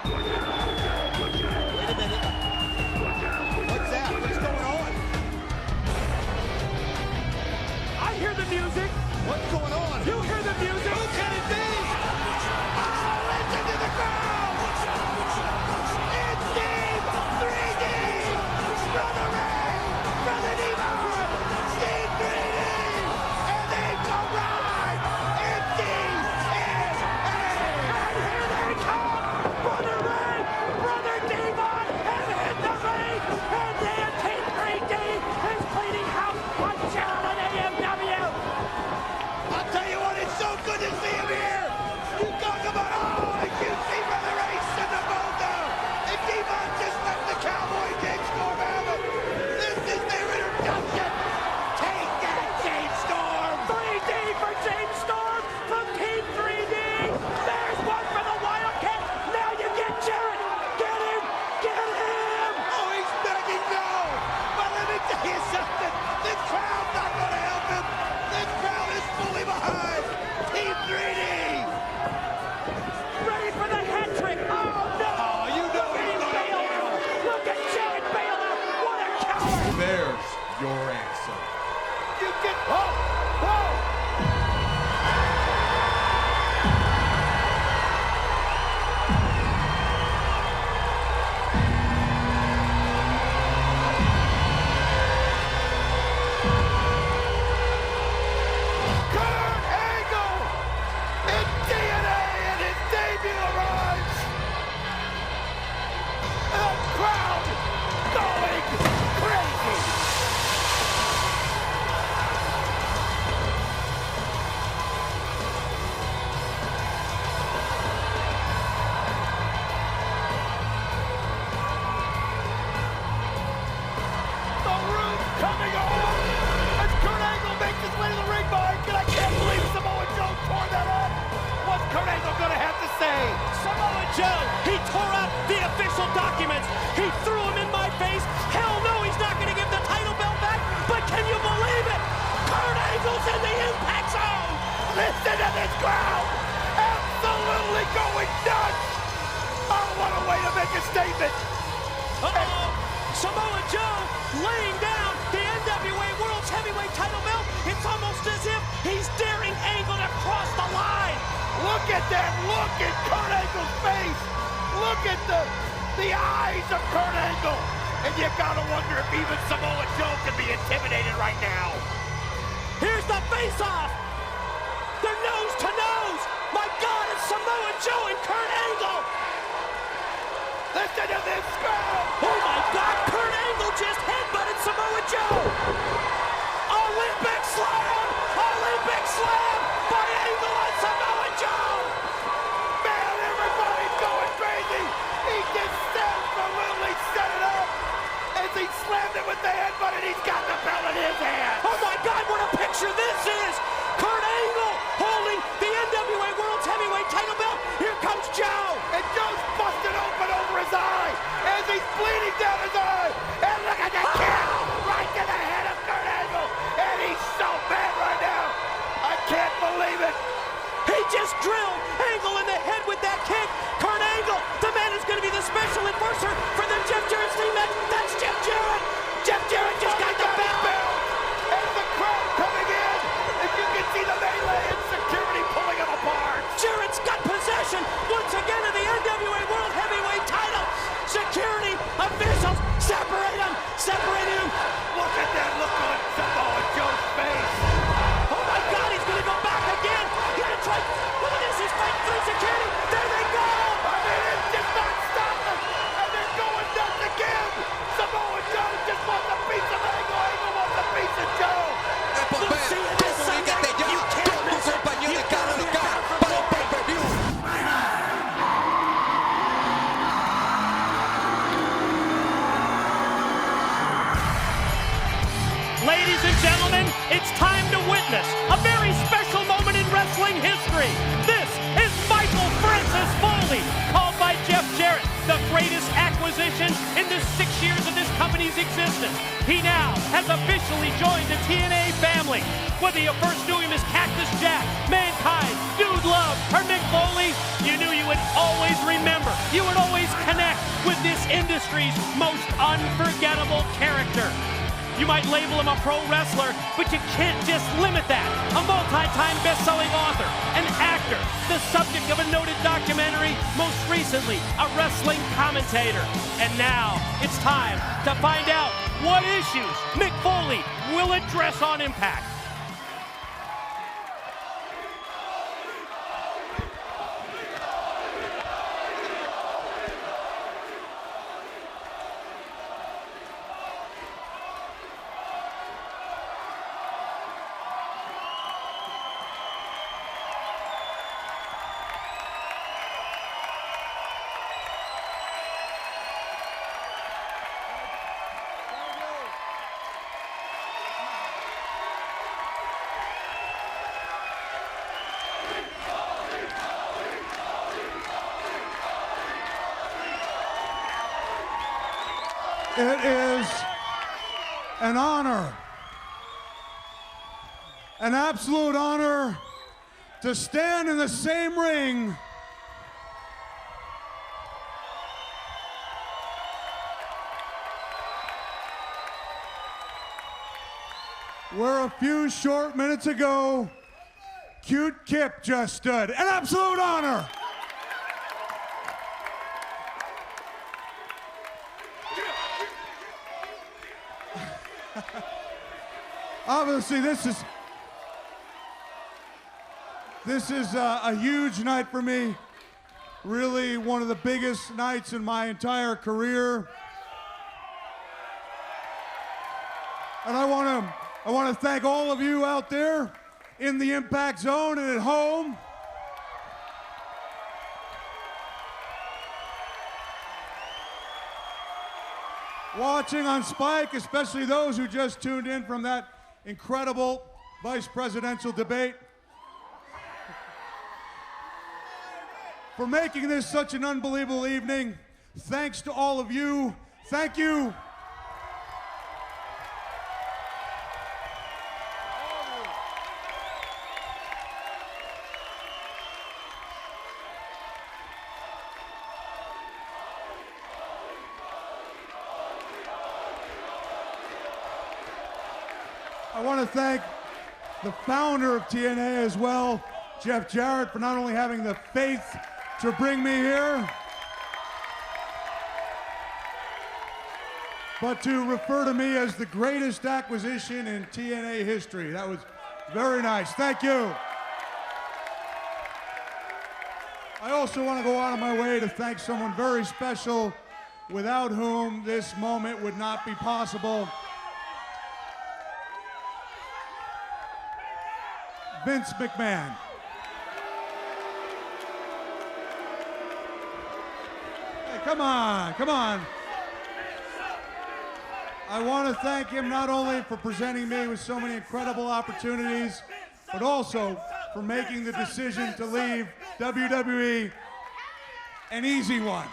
Wait a minute. What's that? What's going on? I hear the music. What's going on? You hear the music. Who can it be? Oh, listen to the crowd! It's Steve 3D! Brother Ray! Brother Devon! Steve 3D! And it's a ride! It's DNA! And here they come! Brother Ray! Brother Devon have hit the ring! And then Team 3D is cleaning house on Channel AMW! I'll tell you what, it's so good to see him here! You talk about, oh, if you see Brother Ray send them both down! If Devon just let the Cowboy James Storm have it! This is their introduction! Take that, James Storm! 3D for James Storm from Team 3D! There's one for the Wildcat! Now you get Jarrett! Get him! Get him! Oh, he's begging no! But let me tell you something! This crowd's not gonna help him! This crowd is fully behind Team 3D! Ready for the hat trick! Oh no! Oh, you know he's gonna bail! Look at Jarrett bail out! What a coward! There's your answer. You get... Whoa! Whoa! Kurt Angle! In DNA and his debut arrives! The crowd going crazy! The roof coming off as Kurt Angle makes his way to the ring behind, and I can't believe Samoa Joe tore that up. What's Kurt Angle gonna have to say? Samoa Joe, he tore out the official documents. He threw them in my face. Hell no, he's not going to give the title belt back. But can you believe it? Kurt Angle's in the Impact Zone. Listen to this crowd! Absolutely going nuts! Oh, what a way to make a statement! Uh-oh. Samoa Joe laying down the NWA World's Heavyweight title belt. It's almost as if he's daring Angle to cross the line. Look at that look in Kurt Angle's face! Look at the eyes of Kurt Angle! And you gotta wonder if even Samoa Joe can be intimidated right now. Here's the face-off. They're nose to nose. My God, it's Samoa Joe and Kurt Angle. Listen to this crowd! Oh my God, Kurt Angle just headbutted Samoa Joe. Olympic slam! Olympic slam by Angle on Samoa Joe. Man, everybody's going crazy! He just absolutely set it up! As he slammed it with the headbutt and he's got the belt in his hand! Oh my God, what a picture this is! Kurt Angle holding the NWA World's Heavyweight title belt. Here comes Joe. And Joe's busted open over his eye as he's bleeding down his eye. And look at that kick right to the head of Kurt Angle. And he's so mad right now. I can't believe it. He just drilled Angle in the head with that kick. Kurt Angle, the man who's going to be the special enforcer for the Jeff Jarrett Steam match. That's Jeff Jarrett. Jeff Jarrett just got the belt. And the crowd coming in. If you can see the melee and security pulling him apart. Jarrett's got possession once again of the NWA World Heavyweight title. Security officials separate him. Look at that look on Samoa Joe's face. Oh my God, he's going to go back again. He's going to try. Look at this. He's fighting through security. There they go. I mean, it's just not stopping. And they're going nuts again. Samoa Joe just wants a piece of Angle. Angle wants a piece of Joe. We'll see you this Sunday. You can't miss it. You gotta be there for the pay-per-view. Ladies and gentlemen, it's time to witness a very special moment in wrestling history. This is Michael Francis Foley, called by Jeff Jarrett the greatest acquisition in the 6 years of this company's existence. He now has officially joined the TNA family. Whether you first knew him as Cactus Jack, Mankind, Dude Love, or Mick Foley, you knew you would always remember. You would always industry's most unforgettable character. You might label him a pro wrestler, but you can't just limit that. A multi-time best-selling author, an actor, the subject of a noted documentary, most recently a wrestling commentator. And now it's time to find out what issues Mick Foley will address on Impact. It is an honor, an absolute honor, to stand in the same ring where a few short minutes ago, Cute Kip just stood. An absolute honor. Obviously, this is a huge night for me. Really one of the biggest nights in my entire career. And I want to thank all of you out there in the Impact Zone and at home. Watching on Spike, especially those who just tuned in from that incredible vice presidential debate. For making this such an unbelievable evening. Thanks to all of you. Thank you. I want to thank the founder of TNA as well, Jeff Jarrett, for not only having the faith to bring me here, but to refer to me as the greatest acquisition in TNA history. That was very nice. Thank you. I also want to go out of my way to thank someone very special without whom this moment would not be possible. Vince McMahon. Hey, come on, come on. I want to thank him not only for presenting me with so many incredible opportunities, but also for making the decision to leave WWE an easy one.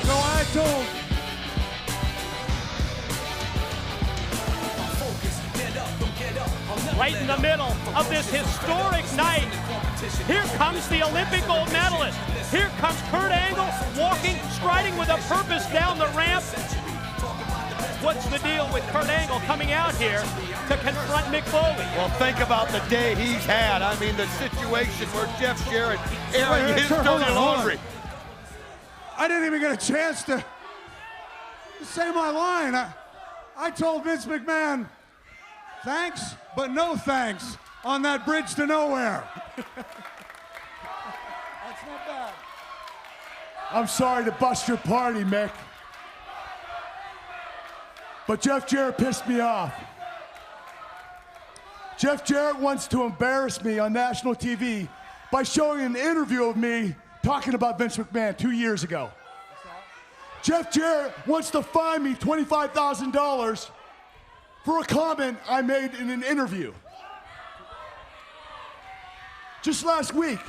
So I told right in the middle of this historic night. Here comes the Olympic gold medalist. Here comes Kurt Angle walking, striding with a purpose down the ramp. What's the deal with Kurt Angle coming out here to confront Mick Foley? Well, think about the day he's had. I mean, the situation where Jeff Jarrett airing his dirty laundry. I didn't even get a chance to say my line. I told Vince McMahon, thanks, but no thanks on that bridge to nowhere. That's not bad. I'm sorry to bust your party, Mick, but Jeff Jarrett pissed me off. Jeff Jarrett wants to embarrass me on national TV by showing an interview of me talking about Vince McMahon 2 years ago. Jeff Jarrett wants to fine me $25,000 for a comment I made in an interview. Just last week,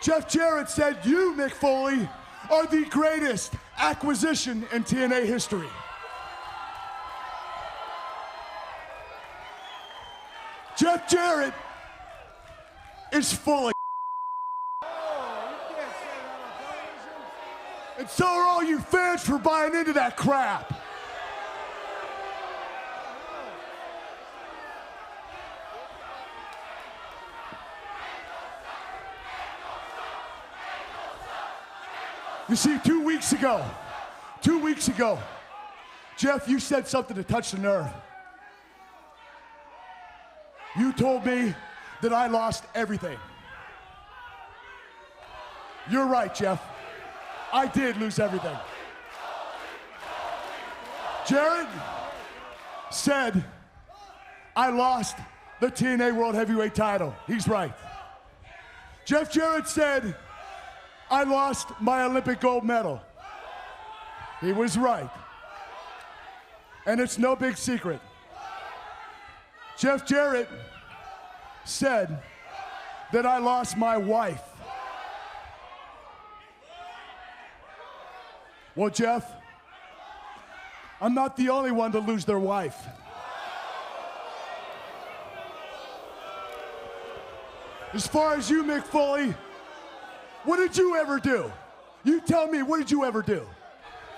Jeff Jarrett said you, Mick Foley, are the greatest acquisition in TNA history. Jeff Jarrett is full of And so are all you fans for buying into that crap. You see, 2 weeks ago, Jeff, you said something to touch the nerve. You told me that I lost everything. You're right, Jeff. I did lose everything. Jarrett said I lost the TNA World Heavyweight title. He's right. Jeff Jarrett said I lost my Olympic gold medal. He was right. And it's no big secret. Jeff Jarrett said that I lost my wife. Well, Jeff, I'm not the only one to lose their wife. As far as you, Mick Foley, what did you ever do? You tell me, what did you ever do?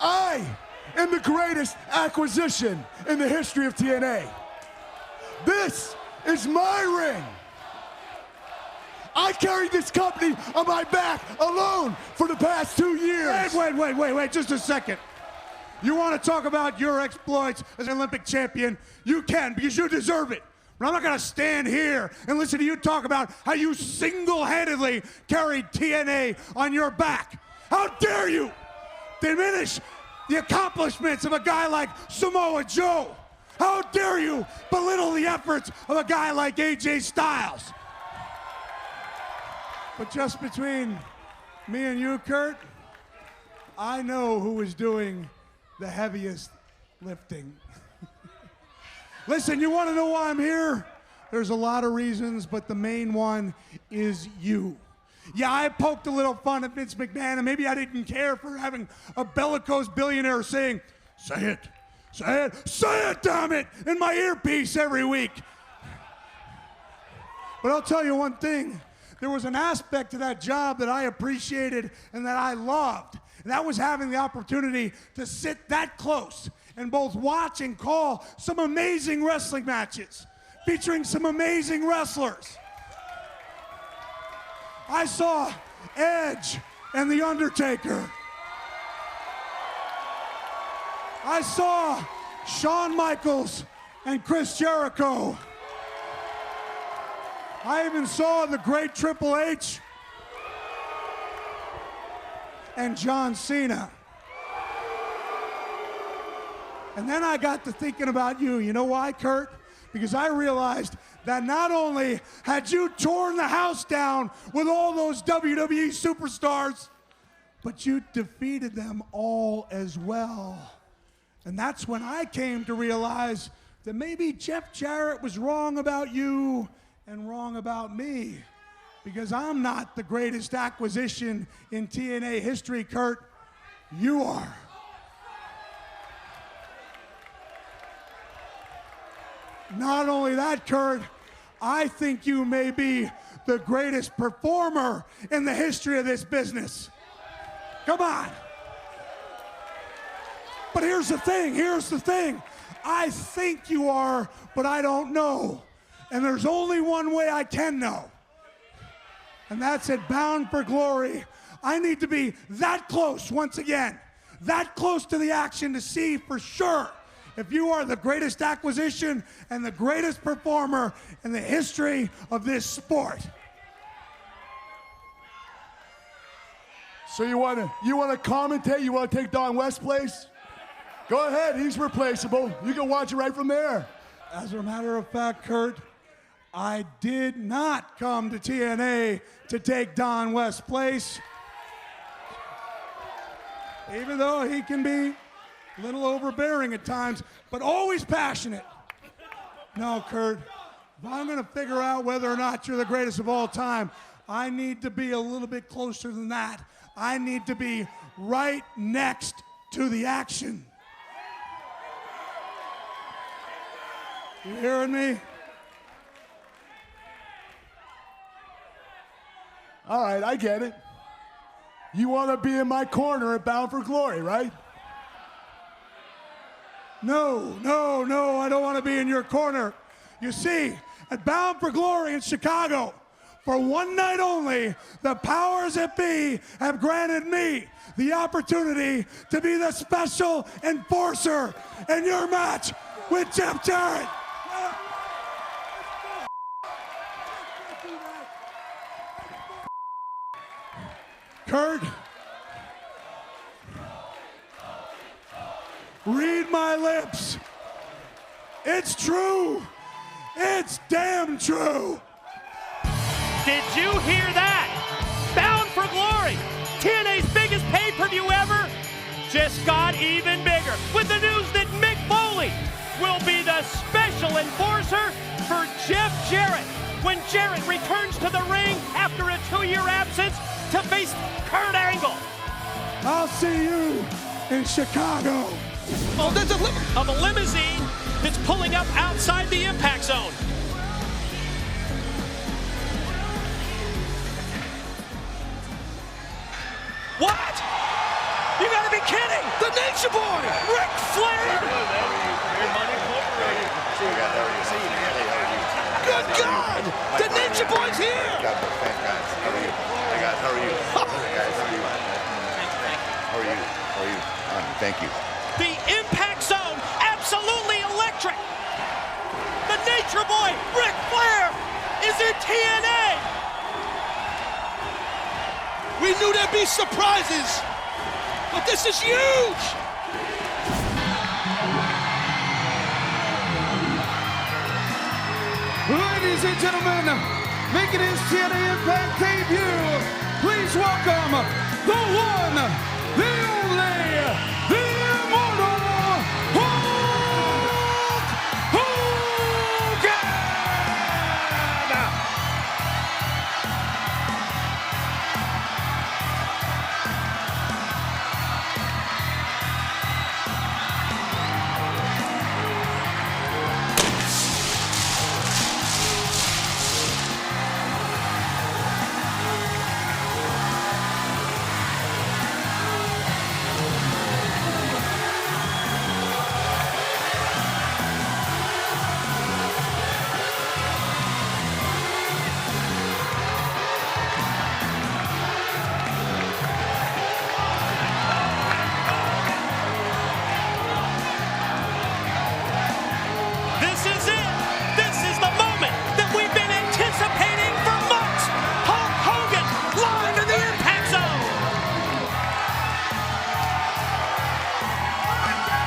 I am the greatest acquisition in the history of TNA. This is my ring. I carried this company on my back alone for the past 2 years. Wait, just a second. You want to talk about your exploits as an Olympic champion? You can, because you deserve it. But I'm not going to stand here and listen to you talk about how you single-handedly carried TNA on your back. How dare you diminish the accomplishments of a guy like Samoa Joe? How dare you belittle the efforts of a guy like AJ Styles? But just between me and you, Kurt, I know who is doing the heaviest lifting. Listen, you want to know why I'm here? There's a lot of reasons, but the main one is you. Yeah, I poked a little fun at Vince McMahon, and maybe I didn't care for having a bellicose billionaire saying, say it, damn it, in my earpiece every week. But I'll tell you one thing. There was an aspect to that job that I appreciated and that I loved. And that was having the opportunity to sit that close and both watch and call some amazing wrestling matches featuring some amazing wrestlers. I saw Edge and The Undertaker. I saw Shawn Michaels and Chris Jericho. I even saw the great Triple H and John Cena. And then I got to thinking about you. You know why, Kurt? Because I realized that not only had you torn the house down with all those WWE superstars, but you defeated them all as well. And that's when I came to realize that maybe Jeff Jarrett was wrong about you and wrong about me, because I'm not the greatest acquisition in TNA history, Kurt. You are. Not only that, Kurt, I think you may be the greatest performer in the history of this business. Come on. But here's the thing. I think you are, but I don't know. And there's only one way I can know. And that's at Bound for Glory. I need to be that close once again. That close to the action to see for sure if you are the greatest acquisition and the greatest performer in the history of this sport. So you want to commentate? You want to take Don West's place? Go ahead, he's replaceable. You can watch it right from there. As a matter of fact, Kurt, I did not come to TNA to take Don West's place. Even though he can be a little overbearing at times, but always passionate. No, Kurt, if I'm going to figure out whether or not you're the greatest of all time, I need to be a little bit closer than that. I need to be right next to the action. You hearing me? All right, I get it. You want to be in my corner at Bound for Glory, right? No, no, no, I don't want to be in your corner. You see, at Bound for Glory in Chicago, for one night only, the powers that be have granted me the opportunity to be the special enforcer in your match with Jeff Jarrett. Kurt, read my lips. It's true. It's damn true. Did you hear that? Bound for Glory, TNA's biggest pay-per-view ever, just got even bigger with the news that Mick Foley will be the special enforcer for Jeff Jarrett when Jarrett returns to the ring after a 2-year absence to face Kurt Angle. I'll see you in Chicago. Oh, there's a limousine that's pulling up outside the impact zone. What? You gotta be kidding! The Nature Boy, Ric Flair! Good God! The Nature Boy's here! Thanks, guys. How are you? Hey, guys, how are you? Hey, guys, how are you? How are you? How are you? Thank you. The impact zone, absolutely electric! The Nature Boy, Ric Flair, is in TNA! We knew there'd be surprises, but this is huge! Ladies and gentlemen, making his TNA Impact debut, please welcome the one, the only, the immortal Hulk Hogan!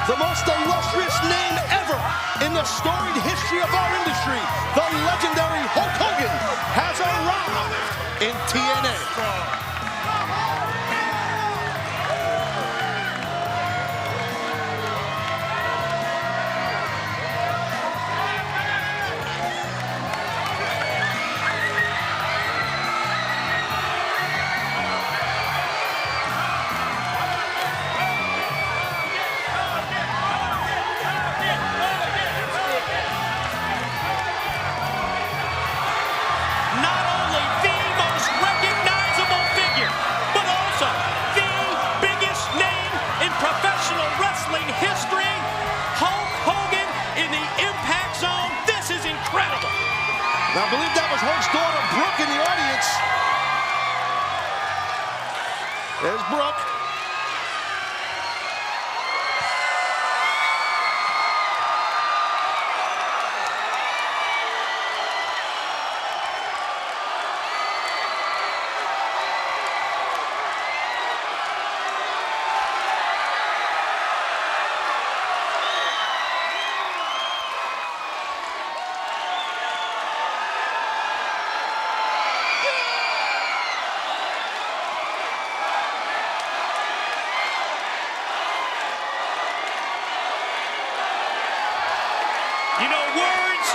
The most illustrious name ever in the storied history of our industry, the legendary Hulk Hogan, has arrived in TNA. I believe that was Hulk's daughter, Brooke, in the audience. There's Brooke. You know, words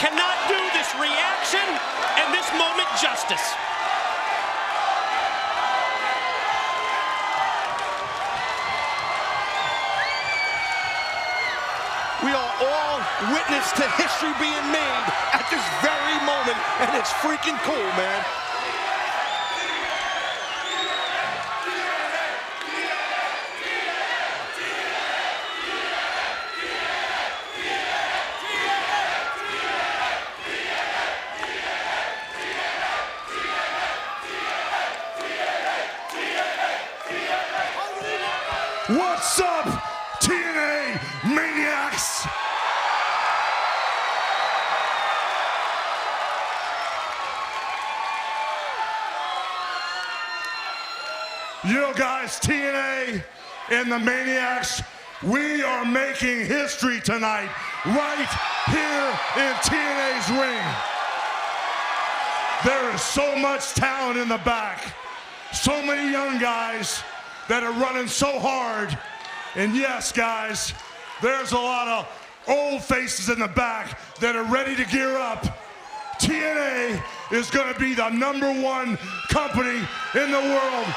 cannot do this reaction and this moment justice. We are all witness to history being made at this very moment, and it's freaking cool, man. What's up, TNA Maniacs? You know, guys, TNA and the Maniacs, we are making history tonight, right here in TNA's ring. There is so much talent in the back, so many young guys that are running so hard. And yes, guys, there's a lot of old faces in the back that are ready to gear up. TNA is going to be the #1 company in the world.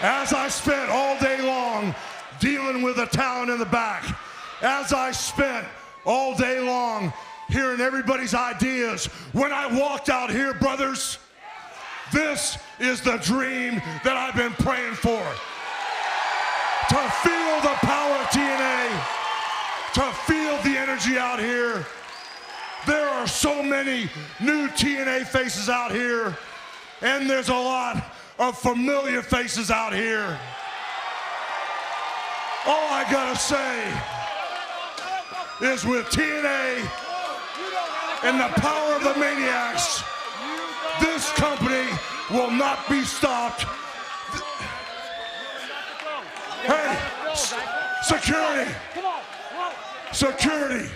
As I spent all day long dealing with the talent in the back, as I spent all day long hearing everybody's ideas, when I walked out here, brothers, this is the dream that I've been praying for. To feel the power of TNA, to feel the energy out here. There are so many new TNA faces out here, and there's a lot of familiar faces out here. All I gotta say is with TNA and the power of the Maniacs, this company will not be stopped. Hey, security. Security.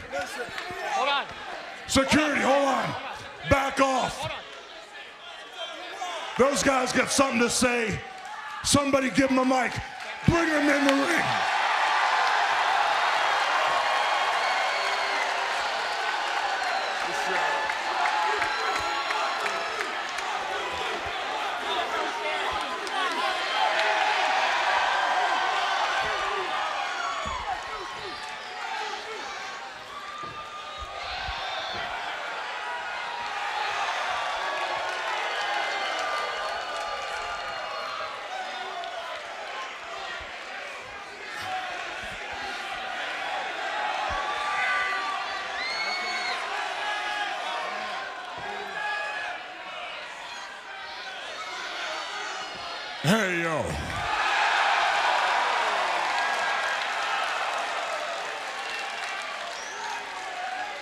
Security, hold on. Back off. Those guys got something to say. Somebody give them a mic. Bring them in the ring. Hey, yo.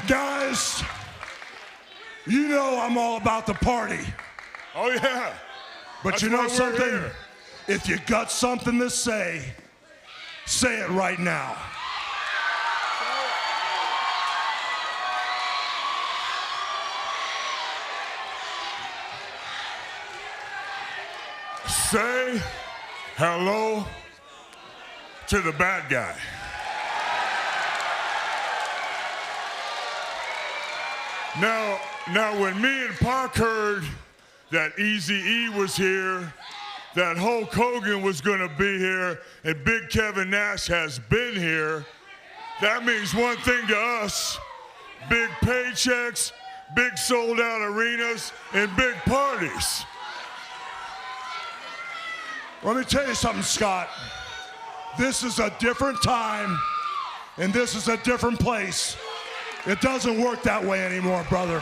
Guys, you know I'm all about the party. Oh, yeah. But That's you know why we're something? here. If you got something to say it right now. Say hello to the bad guy. Now, when me and Pac heard that Eazy-E was here, that Hulk Hogan was gonna be here, and Big Kevin Nash has been here, that means one thing to us: big paychecks, big sold-out arenas, and big parties. Let me tell you something, Scott. This is a different time, and this is a different place. It doesn't work that way anymore, brother.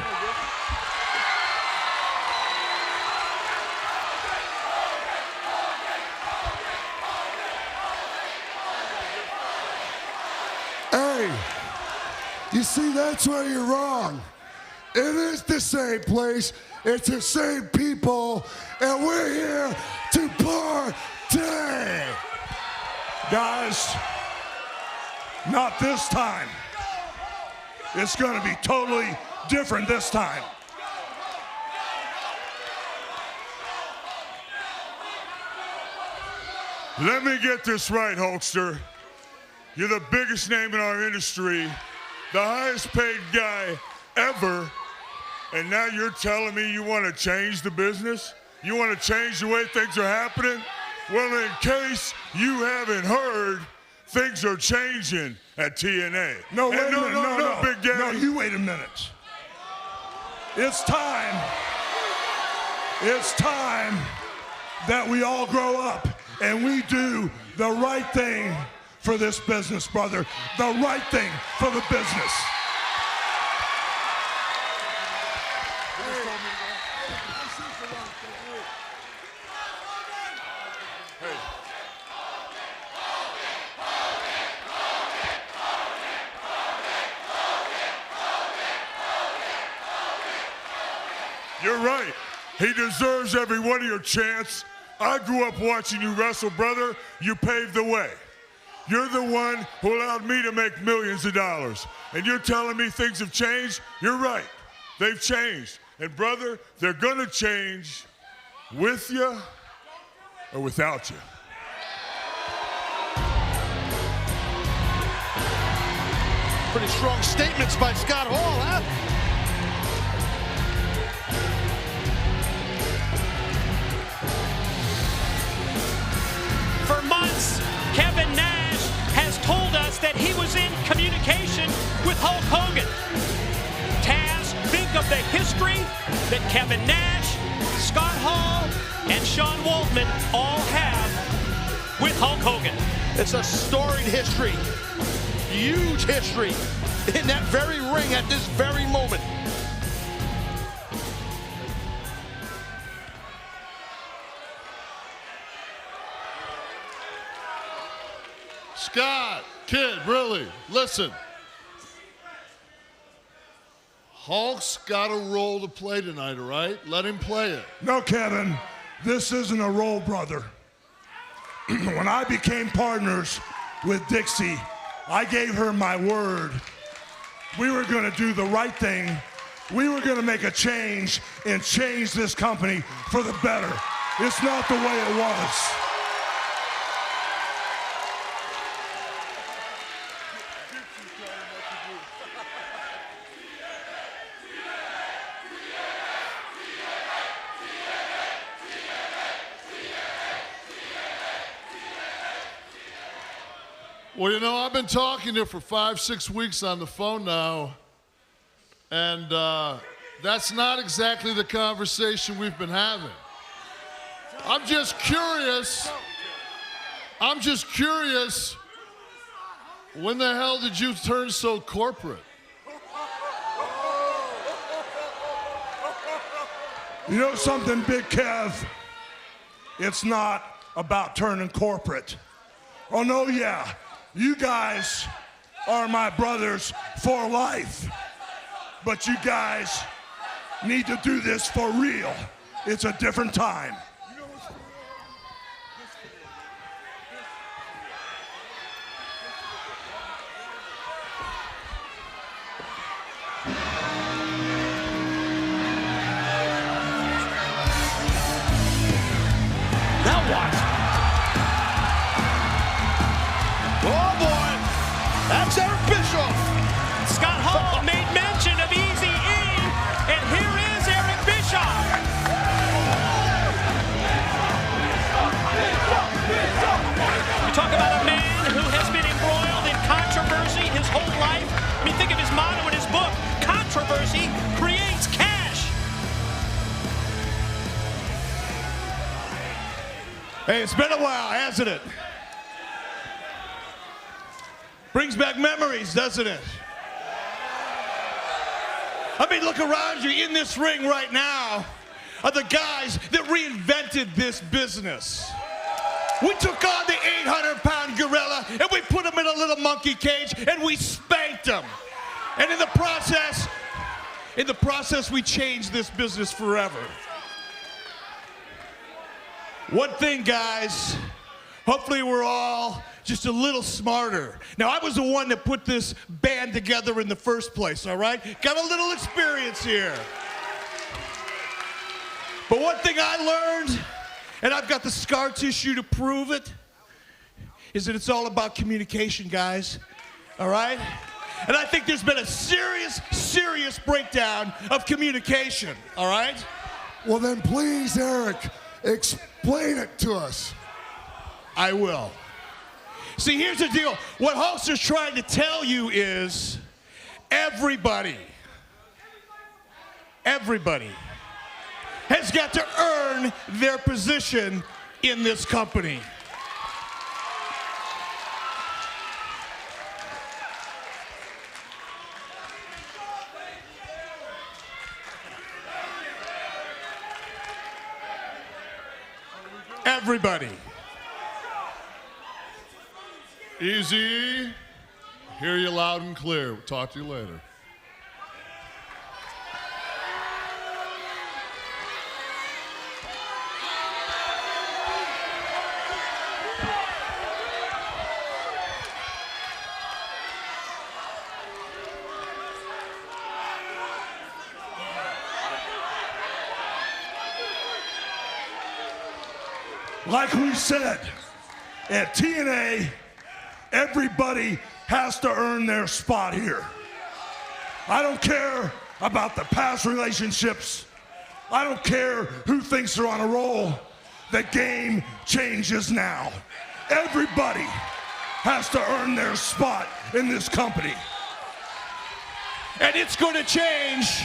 Hey, you see, that's where you're wrong. It is the same place, it's the same people, and we're here to party. Guys, not this time. It's gonna be totally different this time. Let me get this right, Hulkster. You're the biggest name in our industry, the highest paid guy ever, and now you're telling me you want to change the business? You want to change the way things are happening? Well, in case you haven't heard, things are changing at TNA. No, wait a minute, no, Big Daddy. No, you wait a minute. It's time. It's time that we all grow up and we do the right thing for this business, brother. The right thing for the business. You're right. He deserves every one of your chants. I grew up watching you wrestle, brother. You paved the way. You're the one who allowed me to make millions of dollars. And you're telling me things have changed? You're right. They've changed. And brother, they're gonna change with you or without you. Pretty strong statements by Scott Hall, huh? For months, Kevin Nash has told us that he was in communication with Hulk Hogan. Taz, think of the history that Kevin Nash, Scott Hall, and Sean Waltman all have with Hulk Hogan. It's a storied history, huge history, in that very ring at this very moment. Scott, kid, really, listen. Hulk's got a role to play tonight, all right? Let him play it. No, Kevin, this isn't a role, brother. When I became partners with Dixie, I gave her my word. We were gonna do the right thing. We were gonna make a change and change this company for the better. It's not the way it was. Well, you know, I've been talking to her for 5-6 weeks on the phone now, and that's not exactly the conversation we've been having. I'm just curious, when the hell did you turn so corporate? You know something, Big Kev? It's not about turning corporate. Oh, no, yeah. You guys are my brothers for life. But you guys need to do this for real. It's a different time. Now what? Oh boy, that's Eric Bischoff. Scott Hall made mention of Easy E, and here is Eric Bischoff. You talk about a man who has been embroiled in controversy his whole life. I mean, think of his motto in his book, controversy creates cash. Hey, it's been a while, hasn't it? Brings back memories, doesn't it? I mean, look around you. In this ring right now are the guys that reinvented this business. We took on the 800-pound gorilla and we put him in a little monkey cage and we spanked him. And in the process, we changed this business forever. One thing, guys, hopefully we're all just a little smarter. Now, I was the one that put this band together in the first place, all right? Got a little experience here. But one thing I learned, and I've got the scar tissue to prove it, is that it's all about communication, guys, all right? And I think there's been a serious breakdown of communication, all right? Well, then please, Eric, explain it to us. I will. See, here's the deal. What Hulkster's trying to tell you is everybody has got to earn their position in this company. everybody. Easy. Hear you loud and clear. We'll talk to you later. Like we said, at TNA, everybody has to earn their spot here. I don't care about the past relationships. I don't care who thinks they're on a roll. The game changes now. Everybody has to earn their spot in this company. And it's going to change.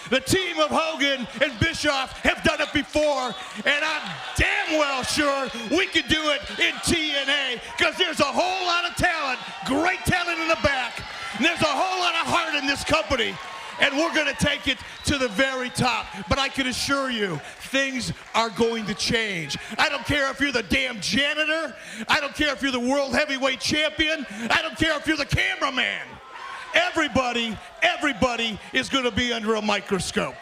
The team of Hogan and Bischoff have done it before, and I'm damn well sure we can do it in TNA, because there's a whole lot of talent, great talent in the back, and there's a whole lot of heart in this company, and we're going to take it to the very top. But I can assure you, things are going to change. I don't care if you're the damn janitor. I don't care if you're the world heavyweight champion. I don't care if you're the cameraman. Everybody is going to be under a microscope.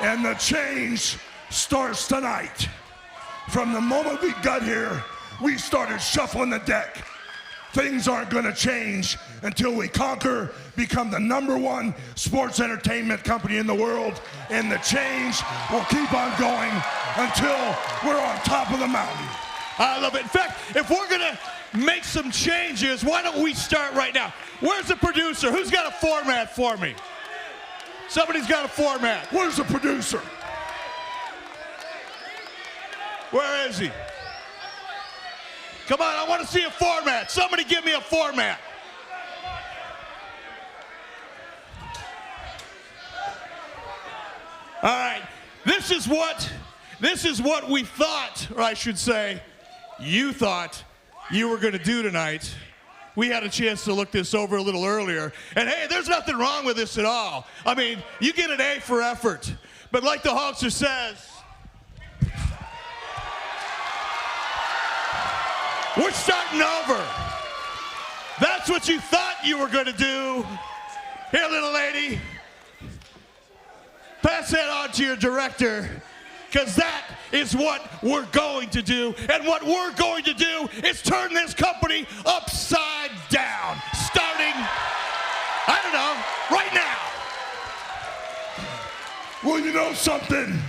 And the change starts tonight. From the moment we got here, we started shuffling the deck. Things aren't going to change until we conquer, become the #1 sports entertainment company in the world, and the change will keep on going until we're on top of the mountain. I love it. In fact, if we're going to make some changes, why don't we start right now? Where's the producer? Who's got a format for me? Somebody's got a format. Where's the producer? Where is he? Come on, I want to see a format. Somebody give me a format. All right, this is what we thought, or I should say, you thought you were going to do tonight. We had a chance to look this over a little earlier, and hey, there's nothing wrong with this at all. I mean, you get an A for effort, but like the Hulkster says, we're starting over. That's what you thought you were going to do. Here, little lady, pass that on to your director, because that is what we're going to do. And what we're going to do is turn this company upside down, starting, I don't know, right now. Well, you know something?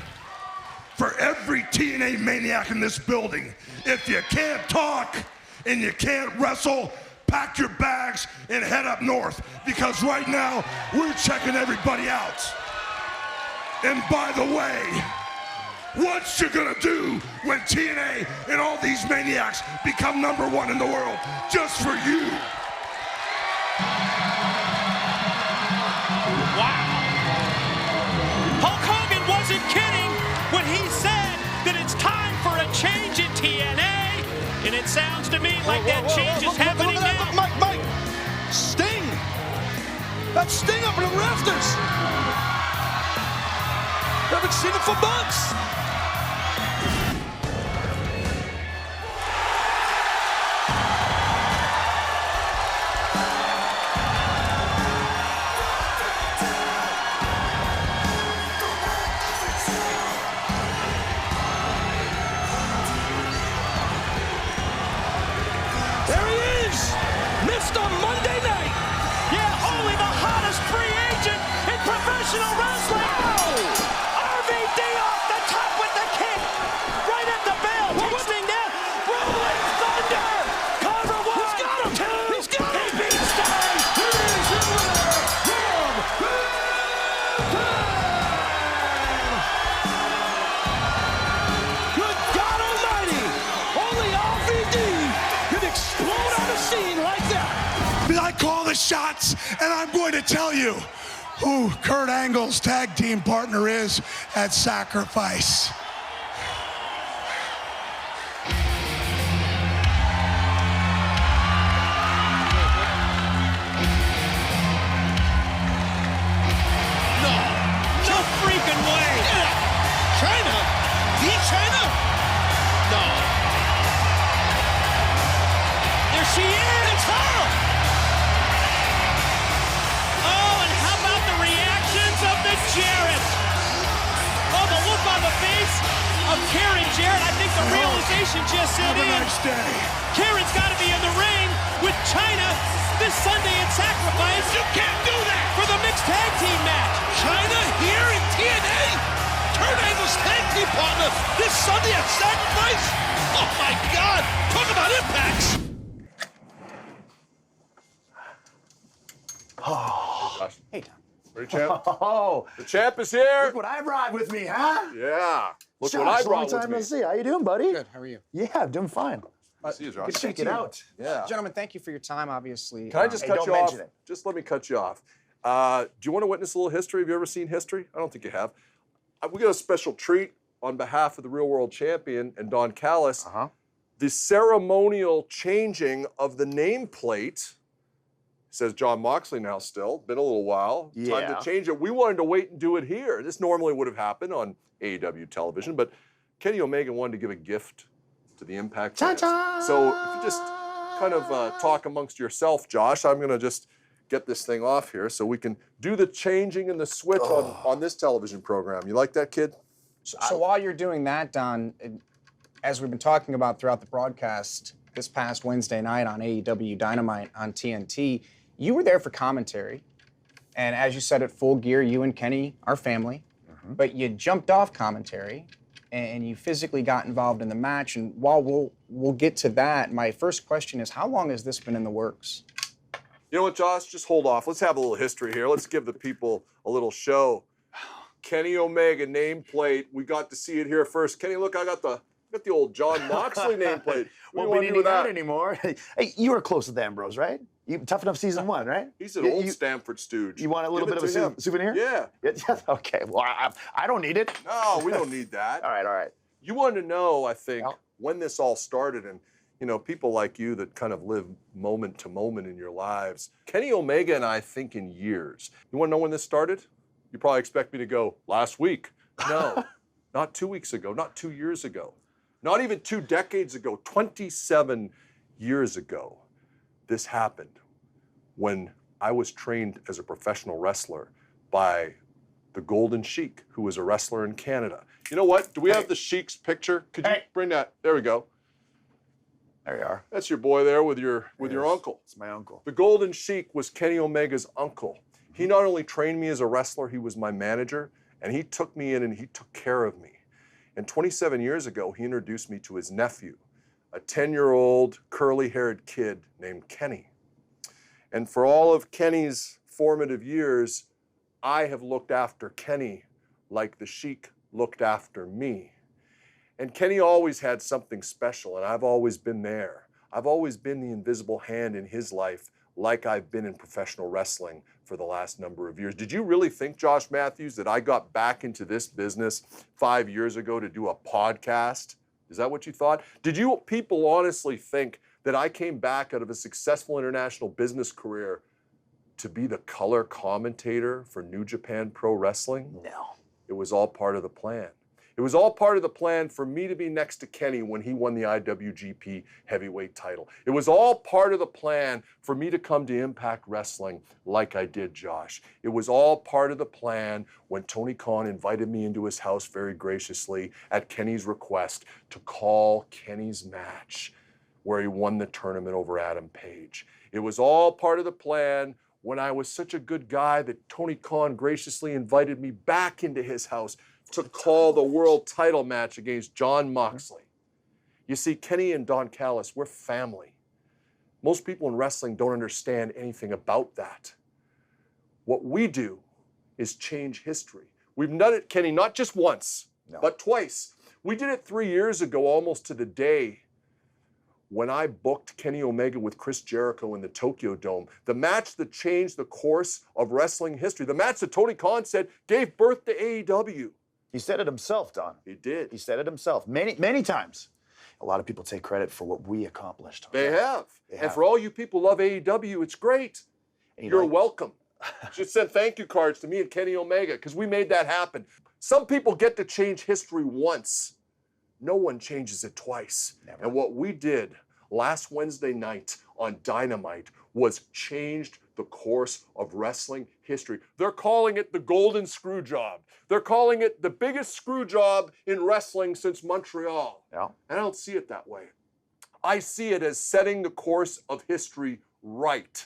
For every TNA maniac in this building, if you can't talk and you can't wrestle, pack your bags and head up north, because right now we're checking everybody out. And by the way, what you gonna do when TNA and all these maniacs become #1 in the world just for you? Wow. Hulk Hogan wasn't kidding when he said that it's time for a change in TNA, and it sounds to me like that change is happening now. Look, Mike, Sting. That's Sting up in the rafters. Haven't seen it for months. There he is, Mr. Monday Night. Yeah, only the hottest free agent in professional wrestling. RVD off the top with the kick, right at the bell. Listening down, rolling thunder. Cover one. He's got him. Two. He's got him. He beats Sting. He's the winner from Good God Almighty! Only RVD can explode on the scene like that. I call the shots, and I'm going to tell you who Kurt Angle's tag team partner is at Sacrifice. No freaking way. Chyna. she is! It's her! Oh, and how about the reactions of the Jarretts? Oh, the look on the face of Karen Jarrett. I think the realization just set in. Nice day. Karen's got to be in the ring with Chyna this Sunday at Sacrifice. You can't do that! For the mixed tag team match. Chyna here in TNA? Kurt Angle's tag team partner this Sunday at Sacrifice? Oh my God! Talk about impacts! Oh. Hey, Tom. Ready, champ? Oh, The champ is here. look what I brought with me, huh? Yeah. Look Josh, what I long brought time with no me. see. How you doing, buddy? Good. How are you? Yeah, I'm doing fine. See you, Josh. Good to check it out. Yeah. Gentlemen, thank you for your time, obviously. Can I just Hey, cut don't you off? mention it. Just let me cut you off. Do you want to witness a little history? Have you ever seen history? I don't think you have. We got a special treat on behalf of the Real World Champion and Don Callis. The ceremonial changing of the nameplate. Says John Moxley now still. Been a little while. Time Yeah. to change it. We wanted to wait and do it here. This normally would have happened on AEW television, but Kenny Omega wanted to give a gift to the Impact fans. So if you just kind of talk amongst yourself, Josh, I'm going to just get this thing off here so we can do the changing and the switch on this television program. You like that, kid? So while you're doing that, Don, as we've been talking about throughout the broadcast this past Wednesday night on AEW Dynamite on TNT, you were there for commentary. And as you said at Full Gear, you and Kenny are family. But you jumped off commentary and you physically got involved in the match. And while we'll get to that, my first question is, how long has this been in the works? You know what, Josh? Just hold off. Let's have a little history here. Let's give the people a little show. Kenny Omega nameplate. We got to see it here first. Kenny, look, I got the old John Moxley nameplate. Won't be needing that anymore. Hey, you were close with Ambrose, right? You Tough Enough season 1, right? He's an old Stamford stooge. You want a little bit of a souvenir? Yeah. Okay. Well, I don't need it. No, we don't need that. All right. You wanted to know, I think, when this all started, and people like you that kind of live moment to moment in your lives. Kenny Omega and I think in years. You want to know when this started? You probably expect me to go, last week. No, not 2 weeks ago, not 2 years ago, not even 2 decades ago, 27 years ago. This happened when I was trained as a professional wrestler by the Golden Sheik, who was a wrestler in Canada. You know what? Do we have the Sheik's picture? Could you bring that? There we go. There you are. That's your boy there with your uncle. It's my uncle. The Golden Sheik was Kenny Omega's uncle. He not only trained me as a wrestler, he was my manager, and he took me in and he took care of me. And 27 years ago, he introduced me to his nephew, a 10-year-old curly-haired kid named Kenny. And for all of Kenny's formative years, I have looked after Kenny like the Sheik looked after me. And Kenny always had something special, and I've always been there. I've always been the invisible hand in his life, like I've been in professional wrestling for the last number of years. Did you really think, Josh Matthews, that I got back into this business 5 years ago to do a podcast? Is that what you thought? Did you people honestly think that I came back out of a successful international business career to be the color commentator for New Japan Pro Wrestling? No. It was all part of the plan. It was all part of the plan for me to be next to Kenny when he won the IWGP Heavyweight title. It was all part of the plan for me to come to Impact Wrestling like I did, Josh. It was all part of the plan when Tony Khan invited me into his house very graciously at Kenny's request to call Kenny's match where he won the tournament over Adam Page. It was all part of the plan when I was such a good guy that Tony Khan graciously invited me back into his house to call the world title match against John Moxley. You see, Kenny and Don Callis, we're family. Most people in wrestling don't understand anything about that. What we do is change history. We've done it, Kenny, not just once, but twice. We did it 3 years ago, almost to the day, when I booked Kenny Omega with Chris Jericho in the Tokyo Dome. The match that changed the course of wrestling history. The match that Tony Khan said gave birth to AEW. He said it himself, Don. He did. He said it himself many times. A lot of people take credit for what we accomplished. They have. And for all you people who love AEW, it's great. You're welcome. Just send thank you cards to me and Kenny Omega because we made that happen. Some people get to change history once. No one changes it twice. Never. And what we did last Wednesday night on Dynamite was changed the course of wrestling history. They're calling it the golden screw job. They're calling it the biggest screw job in wrestling since Montreal. Yeah. And I don't see it that way. I see it as setting the course of history right.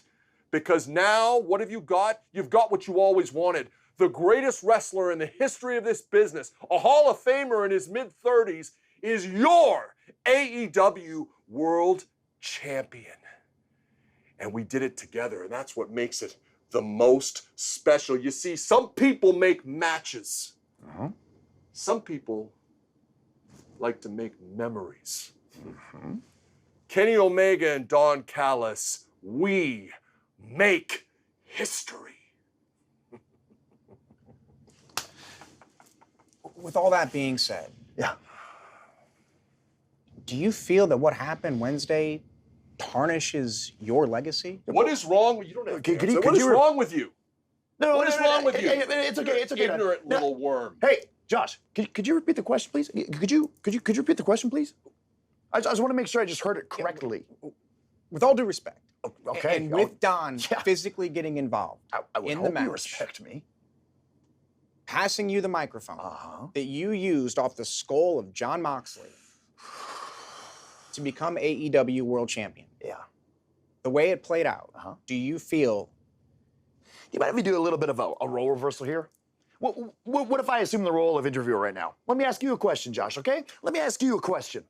Because now, what have you got? You've got what you always wanted. The greatest wrestler in the history of this business, a Hall of Famer in his mid-30s, is your AEW World Champion. And we did it together, and that's what makes it the most special. You see, some people make matches. Some people like to make memories. Kenny Omega and Don Callis, we make history. With all that being said, Yeah. do you feel that what happened Wednesday tarnishes your legacy? What is wrong with you? Don't have to Could answer. you- What could is you- wron with you? No, What is wrong with you? It's okay. It's okay. Ignorant No. little worm. Hey, Josh, could you repeat the question, please? Could you repeat the question, please? I just want to make sure I just heard it correctly. With all due respect, Okay. and with Don yeah. physically getting involved I would in hope the match, you respect me. passing you the microphone that you used off the skull of Jon Moxley to become AEW World Champion. Yeah. The way it played out, do you feel? You mind if we do a little bit of a role reversal here? What if I assume the role of interviewer right now? Let me ask you a question, Josh, okay? Let me ask you a question.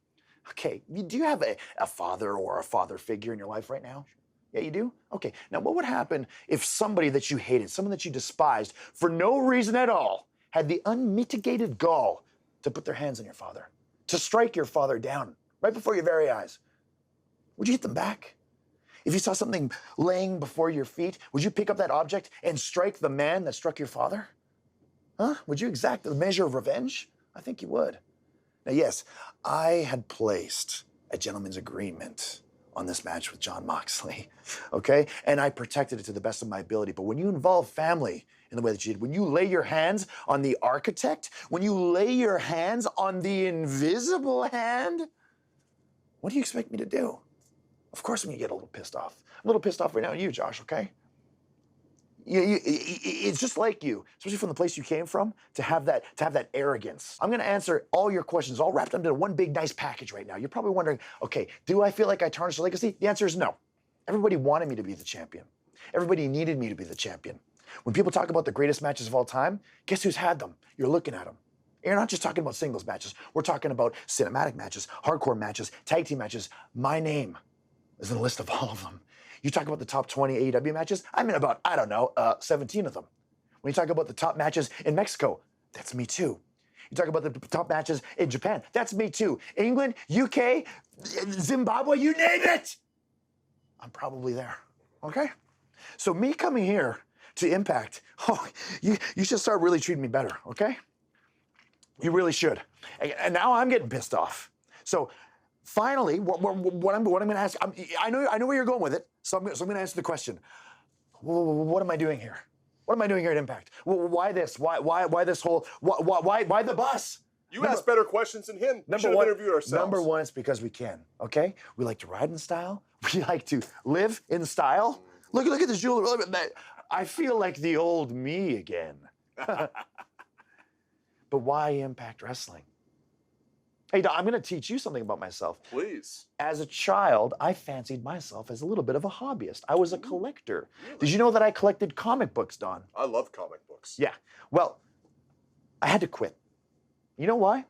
Okay, do you have a father or a father figure in your life right now? Yeah, you do? Okay, now what would happen if somebody that you hated, someone that you despised, for no reason at all, had the unmitigated gall to put their hands on your father, to strike your father down right before your very eyes? Would you hit them back? If you saw something laying before your feet, would you pick up that object and strike the man that struck your father? Huh? Would you exact the measure of revenge? I think you would. Now, yes, I had placed a gentleman's agreement on this match with Jon Moxley, okay? And I protected it to the best of my ability. But when you involve family in the way that you did, when you lay your hands on the architect, when you lay your hands on the invisible hand, what do you expect me to do? Of course I'm gonna get a little pissed off. I'm a little pissed off right now at you, Josh, okay? It's just like you, especially from the place you came from, to have that arrogance. I'm gonna answer all your questions, all wrapped up into one big nice package right now. You're probably wondering, okay, do I feel like I tarnished the legacy? The answer is no. Everybody wanted me to be the champion. Everybody needed me to be the champion. When people talk about the greatest matches of all time, guess who's had them? You're looking at them. You're not just talking about singles matches. We're talking about cinematic matches, hardcore matches, tag team matches. My name is in the list of all of them. You talk about the top 20 AEW matches, I'm in about, 17 of them. When you talk about the top matches in Mexico, that's me too. You talk about the top matches in Japan, that's me too. England, UK, Zimbabwe, you name it! I'm probably there, okay? So me coming here to Impact, you should start really treating me better, okay? You really should. And now I'm getting pissed off. So finally, what I'm going to ask, I know where you're going with it, so I'm going to answer the question. What am I doing here? What am I doing here at Impact? Why this? Why this whole? Why the bus? You asked better questions than him. We should have interviewed ourselves. Number one, it's because we can. Okay, we like to ride in style. We like to live in style. Look at this jewelry. I feel like the old me again. But why Impact Wrestling? Hey, Don, I'm going to teach you something about myself. Please. As a child, I fancied myself as a little bit of a hobbyist. I was a collector. Really? Did you know that I collected comic books, Don? I love comic books. Yeah. Well, I had to quit. You know why?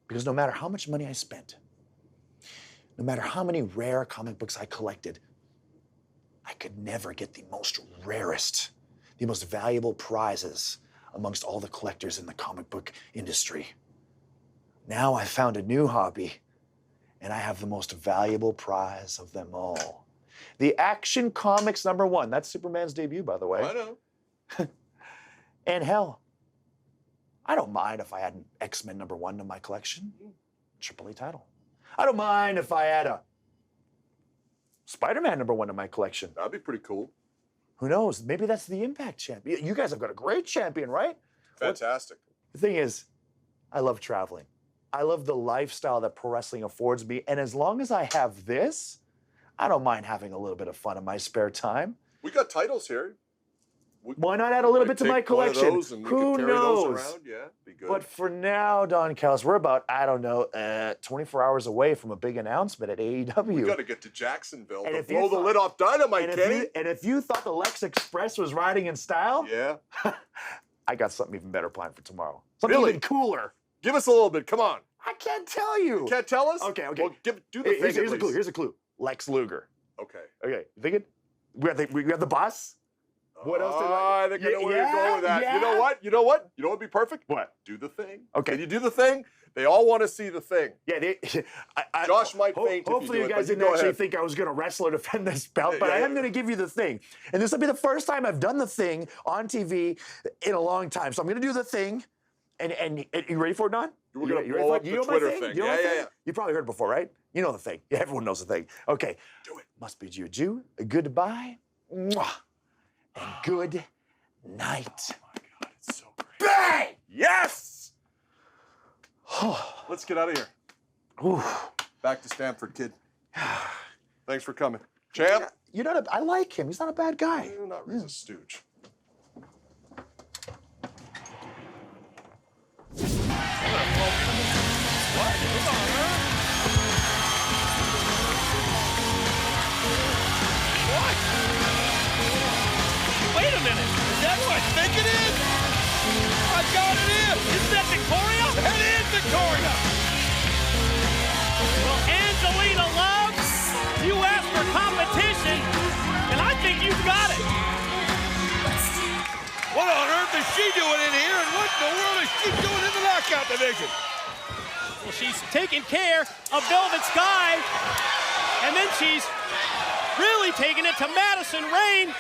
Because no matter how much money I spent, no matter how many rare comic books I collected, I could never get the most rarest, the most valuable prizes amongst all the collectors in the comic book industry. Now I found a new hobby, and I have the most valuable prize of them all. The Action Comics #1. That's Superman's debut, by the way. I know. And hell, I don't mind if I had an X-Men #1 in my collection. AAA title. I don't mind if I had a Spider-Man #1 in my collection. That'd be pretty cool. Who knows? Maybe that's the Impact champion. You guys have got a great champion, right? Fantastic. The thing is, I love traveling. I love the lifestyle that pro wrestling affords me. And as long as I have this, I don't mind having a little bit of fun in my spare time. We got titles here. Why not add a little bit to my collection? Who knows? Those around. Yeah, be good. But for now, Don Callis, we're about, I don't know, 24 hours away from a big announcement at AEW. We got to get to Jacksonville And to if you blow the thought- lid off Dynamite, Kenny. And if you thought the Lex Express was riding in style, Yeah. I got something even better planned for tomorrow. Something Really? even cooler. Give us a little bit. Come on. I can't tell you. You can't tell us? Okay. Well, do the thing. Here's at a clue. least. Here's a clue. Lex Luger. Okay. Okay, you thinking? We have the boss. What else? I think I know where you're going with that. Yeah. You know what? You know what? You know what would be perfect? What? Do the thing. Okay. Can you do the thing? They all want to see the thing. Yeah, Josh might faint hopefully if you do you guys it, but didn't go actually ahead. think I was going to wrestle or defend this belt, but Yeah, I yeah. am going to give you the thing. And this will be the first time I've done the thing on TV in a long time. So I'm going to do the thing. And you ready for it, Don? We're going to You ready blow for up it? the You know my Twitter thing? thing. You know my Yeah. thing? You probably heard it before, right? You know the thing. Yeah, everyone knows the thing. Okay. Do it. Must bid you adieu, a goodbye, mwah, and good night. Oh my God, it's so great. Bang! Yes! Let's get out of here. Ooh. Back to Stamford, kid. Thanks for coming. Champ? I like him. He's not a bad guy. You're not really a stooge. Wait a minute. Is that who I think it is? I got it in. Isn't that Victoria? It is Victoria. Well, Angelina loves. You asked for competition, and I think you've got it. What on earth is she doing in here, and what in the world is she doing in the knockout division? Well, she's taking care of Velvet Sky, and then she's really taking it to Madison Rayne.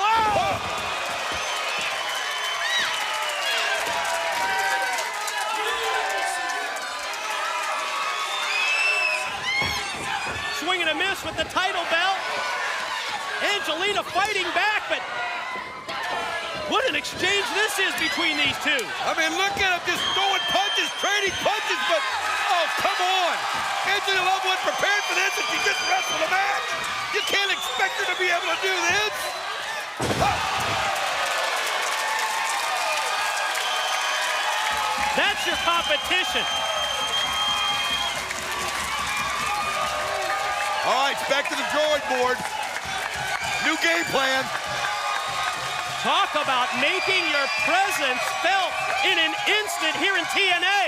Wow! Swing and a miss with the title belt. Angelina fighting back, but what an exchange this is between these two. I mean, look at him just throwing punches, trading punches, but oh, come on. Angelina Love wasn't prepared for this, and she just wrestled a match. You can't expect her to be able to do this. That's your competition. All right, it's back to the drawing board. New game plan. Talk about making your presence felt in an instant here in TNA.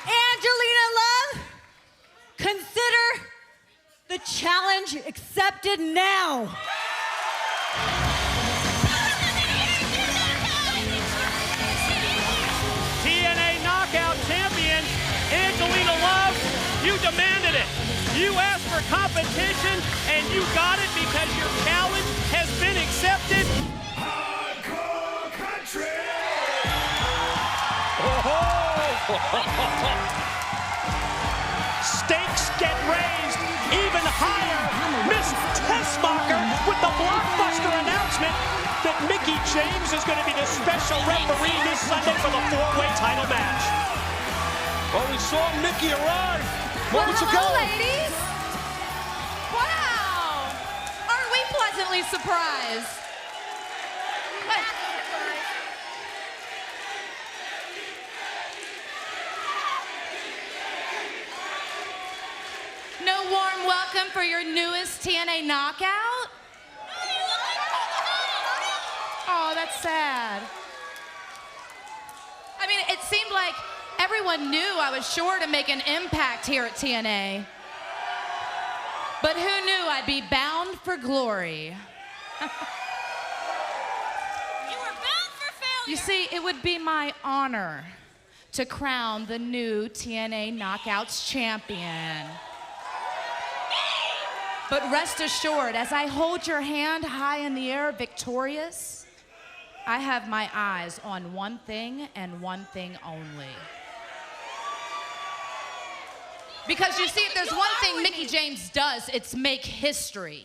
Angelina Love, consider the challenge accepted now. TNA Knockout Champion, Angelina Love, you demanded it. You asked for competition, and you got it because your challenge has been accepted. Hardcore country. Stakes get raised even higher. Miss Tessmacher with the blockbuster announcement that Mickie James is going to be the special referee this Sunday for the four-way title match. Well, we saw Mickie arrive moments Well, ago. hello, ladies. Wow. Aren't we pleasantly surprised? No warm welcome for your newest TNA knockout? Oh, that's sad. I mean, it seemed like everyone knew I was sure to make an impact here at TNA. But who knew I'd be bound for glory? You were bound for failure. You see, it would be my honor to crown the new TNA Knockouts champion. But rest assured, as I hold your hand high in the air, victorious, I have my eyes on one thing and one thing only. Because you see, if there's one thing Mickie James does, it's make history.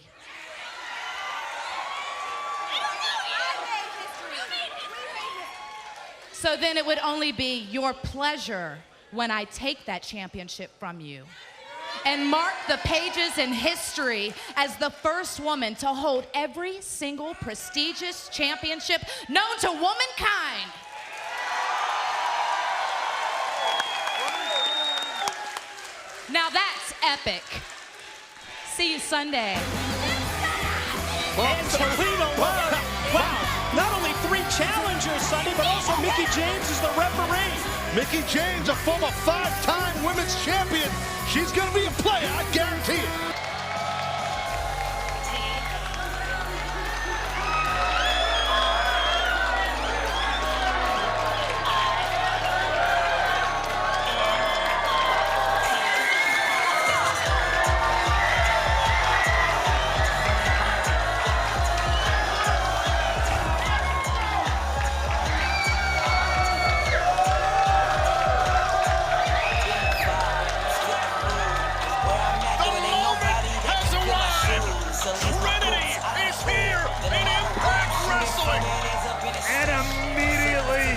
So then it would only be your pleasure when I take that championship from you and mark the pages in history as the first woman to hold every single prestigious championship known to womankind. Now that's epic. See you Sunday. And Toledo, wow. Not only 3 challengers Sunday, but also Mickie James is the referee. Mickie James, a former 5-time women's champion. She's going to be a player, I guarantee it. Trinity is here in Impact Wrestling. And immediately,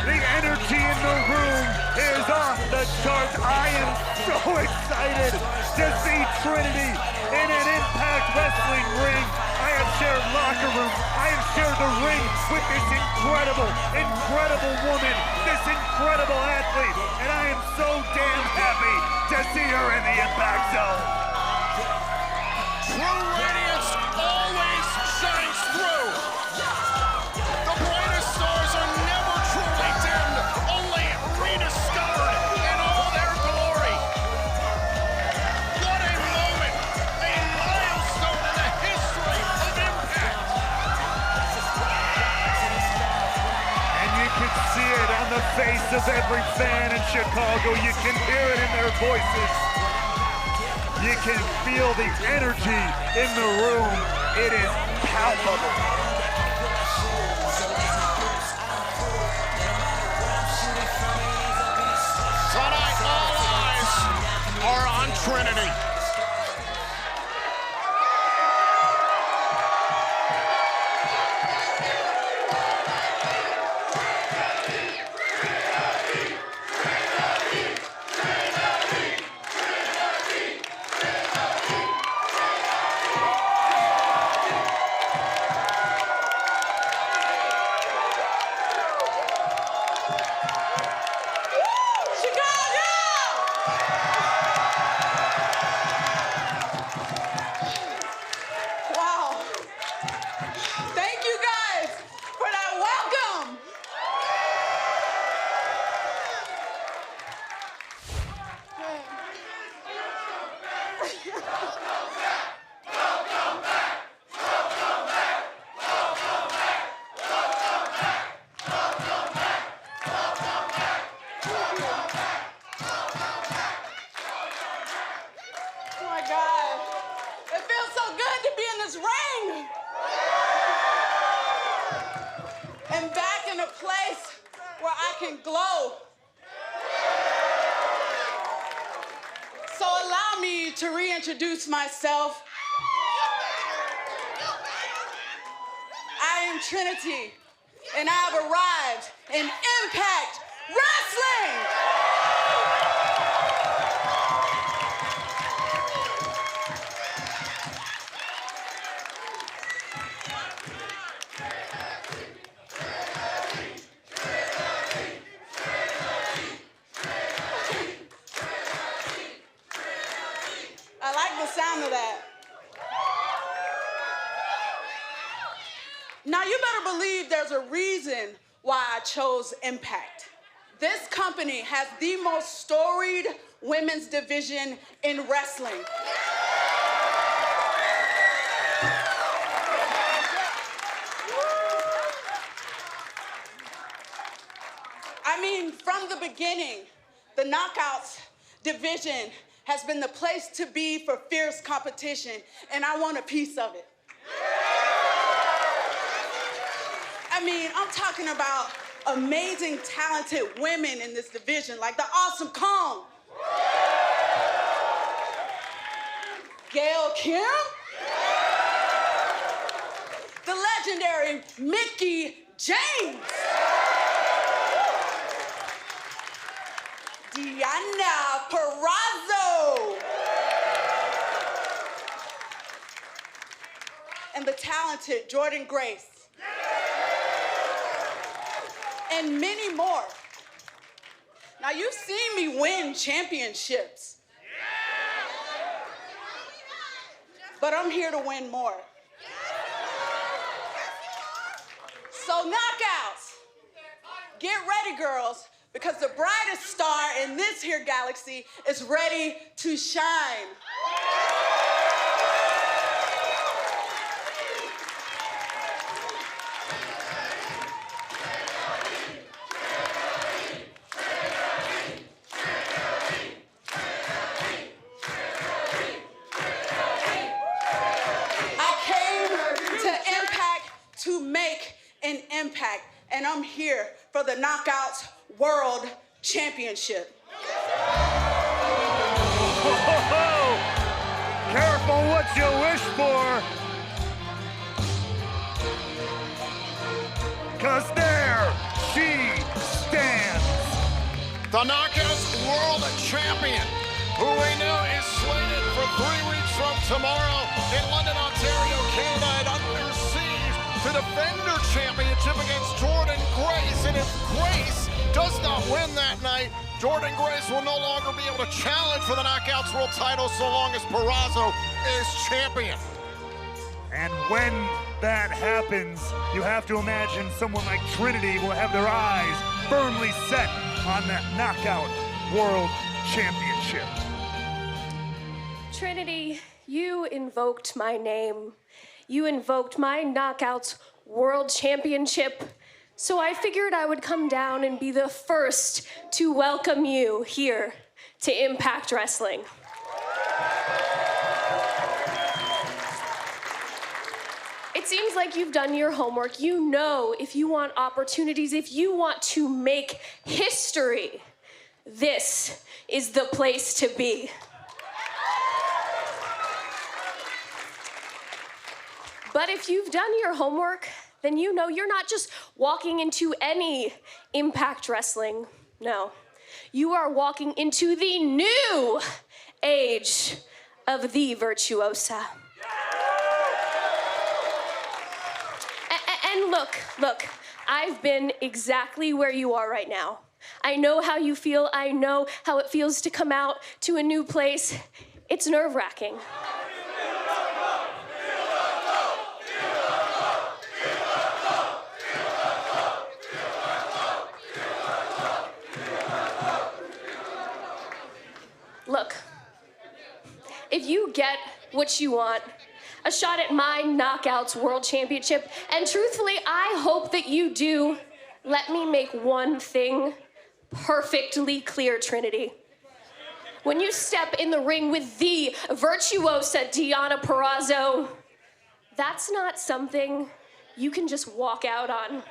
the energy in the room is off the charts. I am so excited to see Trinity in an Impact Wrestling ring. I have shared locker room. I have shared the ring with this incredible, incredible woman, this incredible athlete. And I am so damn happy to see her in the Impact Zone. True radiance always shines through. The brightest stars are never truly dimmed, only rediscovered in all their glory. What a moment, a milestone in the history of Impact. And you can see it on the face of every fan in Chicago. You can hear it in their voices. You can feel the energy in the room. It is palpable. Tonight, all eyes are on Trinity. To reintroduce myself, I am Trinity, and I have arrived in Impact Wrestling! I like the sound of that. Now you better believe there's a reason why I chose Impact. This company has the most storied women's division in wrestling. I mean, from the beginning, the Knockouts division has been the place to be for fierce competition, and I want a piece of it. I mean, I'm talking about amazing, talented women in this division, like the Awesome Kong, Gail Kim, the legendary Mickie James, Chyna Purrazzo. And the talented Jordan Grace. And many more. Now, you've seen me win championships. But I'm here to win more. So knockouts, get ready, girls, because the brightest star in this here galaxy is ready to shine. An impact, and I'm here for the Knockouts World Championship. Whoa! Careful what you wish for, 'cause there she stands. The Knockouts World Champion, who we know is slated for 3 weeks from tomorrow in London, Ontario, Canada, and under siege to defend her championship against Jordan Grace. And if Grace does not win that night, Jordan Grace will no longer be able to challenge for the Knockouts World title so long as Purrazzo is champion. And when that happens, you have to imagine someone like Trinity will have their eyes firmly set on that Knockout World Championship. Trinity, you invoked my name. You invoked my Knockouts World Championship. So I figured I would come down and be the first to welcome you here to Impact Wrestling. It seems like you've done your homework. You know if you want opportunities, if you want to make history, this is the place to be. But if you've done your homework, then you know you're not just walking into any Impact Wrestling. No, you are walking into the new age of the Virtuosa. And look, I've been exactly where you are right now. I know how you feel. I know how it feels to come out to a new place. It's nerve-wracking. Look, if you get what you want, a shot at my Knockouts World Championship, and truthfully, I hope that you do, let me make one thing perfectly clear, Trinity. When you step in the ring with the Virtuosa Chyna Purrazzo, that's not something you can just walk out on.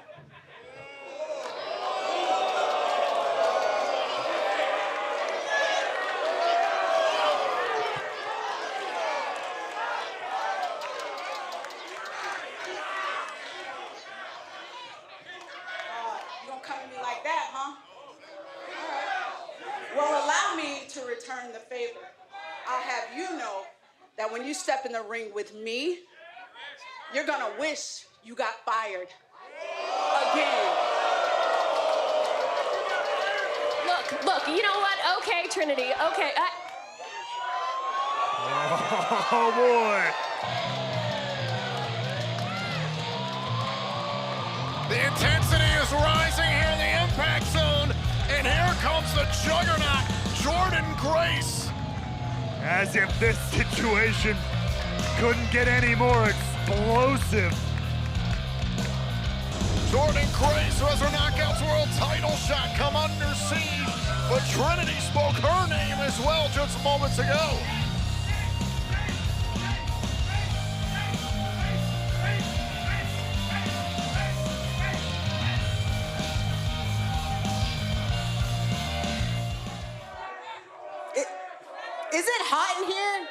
Return the favor. I'll have you know that when you step in the ring with me, you're gonna wish you got fired again. Look, you know what? Okay, Trinity, okay. Oh, boy. The intensity is rising here in the Impact Zone, and here comes the juggernaut, Jordan Grace. As if this situation couldn't get any more explosive. Jordan Grace, who has her Knockouts World title shot, come under siege, but Trinity spoke her name as well just moments ago. Is it hot in here?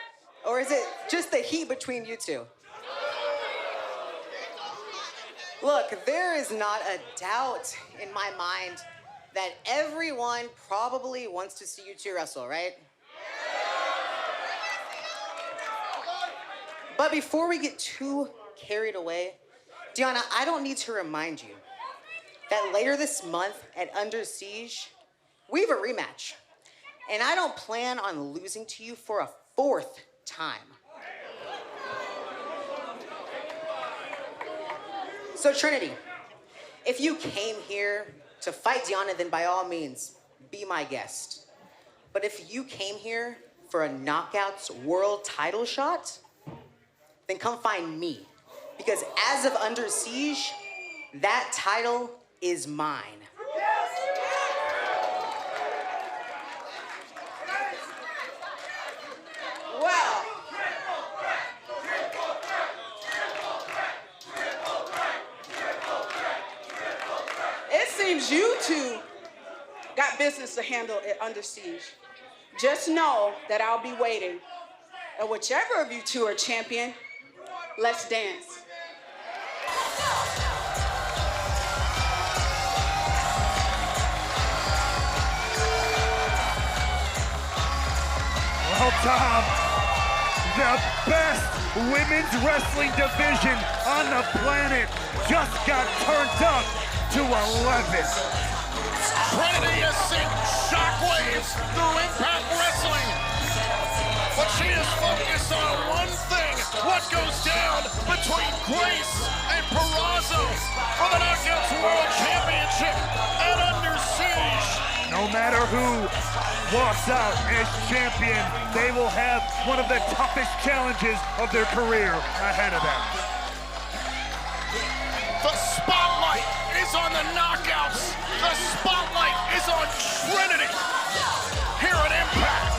Or is it just the heat between you two? Look, there is not a doubt in my mind that everyone probably wants to see you two wrestle, right? But before we get too carried away, Deonna, I don't need to remind you that later this month at Under Siege, we have a rematch. And I don't plan on losing to you for a 4th time. So Trinity, if you came here to fight Deonna, then by all means, be my guest. But if you came here for a Knockouts World title shot, then come find me. Because as of Under Siege, that title is mine. Well, it seems you two got business to handle at Under Siege. Just know that I'll be waiting. And whichever of you two are champion, let's dance. Well, Tom, the best women's wrestling division on the planet just got turned up to 11. Trinity has sent shockwaves through Impact Wrestling. But she is focused on one thing, what goes down between Grace and Purrazzo for the Knockouts World Championship at Under Siege. No matter who walks out as champion, they will have one of the toughest challenges of their career ahead of them. The spotlight is on the Knockouts. The spotlight is on Trinity here at Impact.